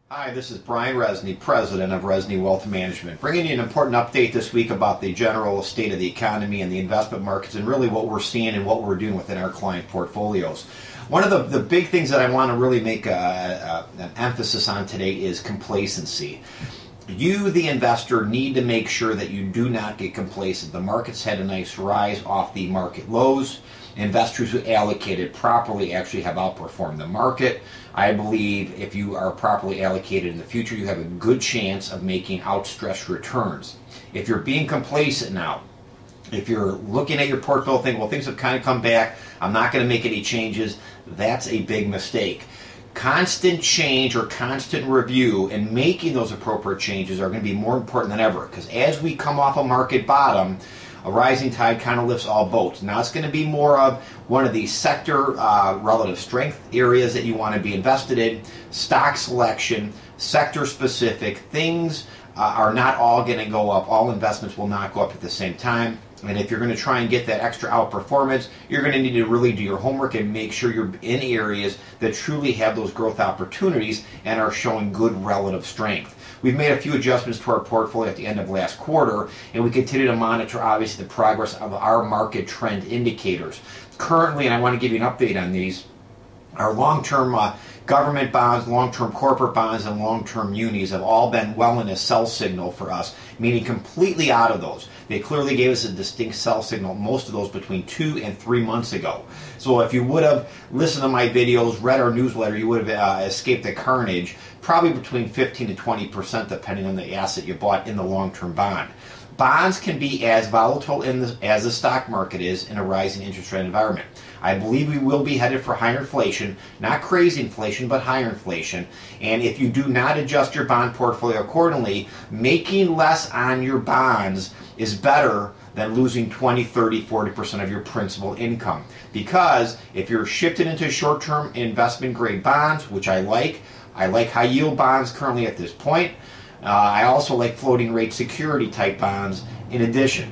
Hi, this is Brian Resney, President of Resney Wealth Management, bringing you an important update this week about the general state of the economy and the investment markets and really what we're seeing and what we're doing within our client portfolios. One of the big things that I want to really make an emphasis on today is complacency. You, the investor, need to make sure that you do not get complacent. The market's had a nice rise off the market lows. Investors who allocated properly actually have outperformed the market. I believe if you are properly allocated in the future, you have a good chance of making outstretched returns. If you're being complacent now, if you're looking at your portfolio thinking, well, things have kind of come back, I'm not going to make any changes, that's a big mistake. Constant change or constant review and making those appropriate changes are going to be more important than ever, because as we come off a market bottom, a rising tide kind of lifts all boats. Now it's going to be more of one of these sector relative strength areas that you want to be invested in. Stock selection, sector specific things are not all going to go up. All investments will not go up at the same time. And if you're going to try and get that extra outperformance, you're going to need to really do your homework and make sure you're in areas that truly have those growth opportunities and are showing good relative strength. We've made a few adjustments to our portfolio at the end of last quarter, and we continue to monitor, obviously, the progress of our market trend indicators. Currently, and I want to give you an update on these, our long-term government bonds, long-term corporate bonds, and long-term munis have all been well in a sell signal for us, meaning completely out of those. They clearly gave us a distinct sell signal, most of those between 2 and 3 months ago. So if you would have listened to my videos, read our newsletter, you would have escaped the carnage, probably between 15 to 20% depending on the asset you bought in the long-term bond. Bonds can be as volatile as the stock market is in a rising interest rate environment. I believe we will be headed for higher inflation, not crazy inflation, but higher inflation. And if you do not adjust your bond portfolio accordingly, making less on your bonds is better than losing 20, 30, 40% of your principal income. Because if you're shifted into short-term investment grade bonds, which I like high yield bonds currently at this point. I also like floating rate security type bonds in addition.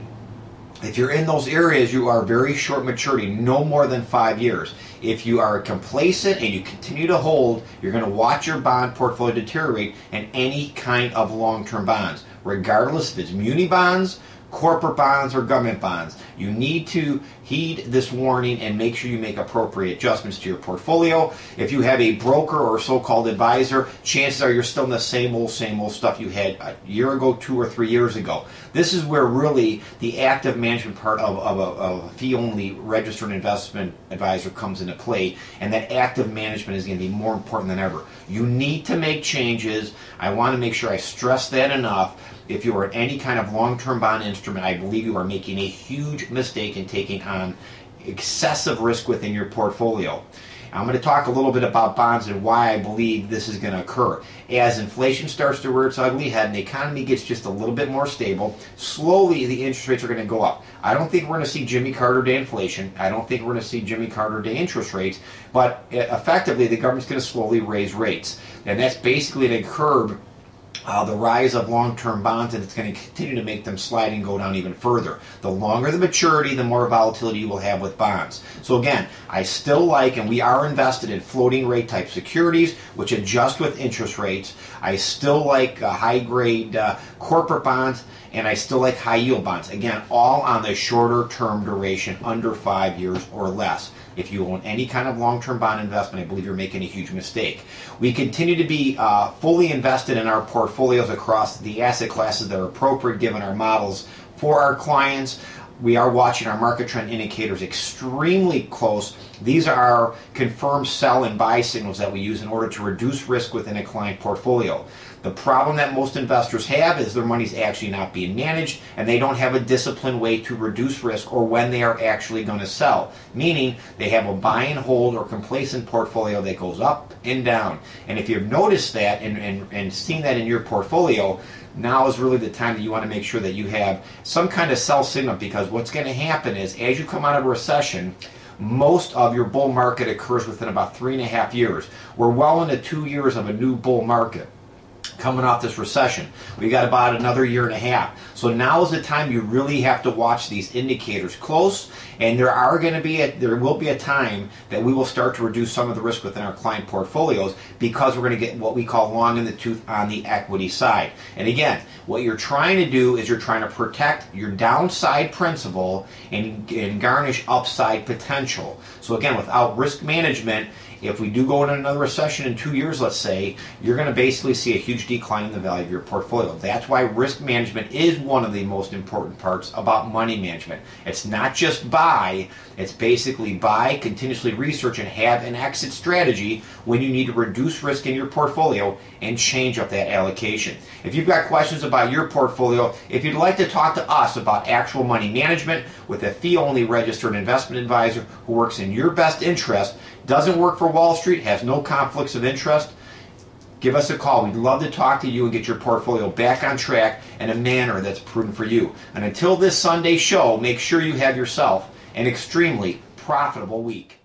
If you're in those areas, you are very short maturity, no more than 5 years. If you are complacent and you continue to hold, you're going to watch your bond portfolio deteriorate in any kind of long-term bonds, regardless if it's muni bonds, corporate bonds, or government bonds. You need to heed this warning and make sure you make appropriate adjustments to your portfolio. If you have a broker or so-called advisor, chances are you're still in the same old stuff you had a year ago, 2 or 3 years ago. This is where really the active management part of a fee-only registered investment advisor comes into play, and that active management is going to be more important than ever. You need to make changes. I want to make sure I stress that enough. If you are in any kind of long-term bond instrument, I believe you are making a huge mistake in taking on excessive risk within your portfolio. I'm going to talk a little bit about bonds and why I believe this is going to occur. As inflation starts to rear its ugly head and the economy gets just a little bit more stable, slowly the interest rates are going to go up. I don't think we're going to see Jimmy Carter Day inflation. I don't think we're going to see Jimmy Carter Day interest rates, but effectively the government's going to slowly raise rates. And that's basically to curb the rise of long-term bonds, and it's going to continue to make them slide and go down even further. The longer the maturity, the more volatility you will have with bonds. So again, I still like, and we are invested in floating rate type securities, which adjust with interest rates. I still like high-grade corporate bonds, and I still like high-yield bonds. Again, all on the shorter term duration, under 5 years or less. If you own any kind of long-term bond investment, I believe you're making a huge mistake. We continue to be fully invested in our portfolios across the asset classes that are appropriate given our models for our clients. We are watching our market trend indicators extremely close. These are our confirmed sell and buy signals that we use in order to reduce risk within a client portfolio. The problem that most investors have is their money's actually not being managed, and they don't have a disciplined way to reduce risk or when they are actually going to sell, meaning they have a buy and hold or complacent portfolio that goes up and down. And if you've noticed that and seen that in your portfolio, now is really the time that you want to make sure that you have some kind of sell signal, because what's going to happen is as you come out of a recession, most of your bull market occurs within about 3.5 years. We're well into 2 years of a new bull market. coming off this recession. We got about another year and a half. So now is the time you really have to watch these indicators close, and there will be a time that we will start to reduce some of the risk within our client portfolios, because we're going to get what we call long in the tooth on the equity side. And again, what you're trying to do is you're trying to protect your downside principal and garnish upside potential. So again, without risk management, if we do go into another recession in 2 years, let's say, you're going to basically see a huge decline in the value of your portfolio. That's why risk management is one of the most important parts about money management. It's not just buy, it's basically buy, continuously research, and have an exit strategy when you need to reduce risk in your portfolio and change up that allocation. If you've got questions about your portfolio, if you'd like to talk to us about actual money management with a fee-only registered investment advisor who works in your best interest, doesn't work for Wall Street, has no conflicts of interest, give us a call. We'd love to talk to you and get your portfolio back on track in a manner that's prudent for you. And until this Sunday show, make sure you have yourself an extremely profitable week.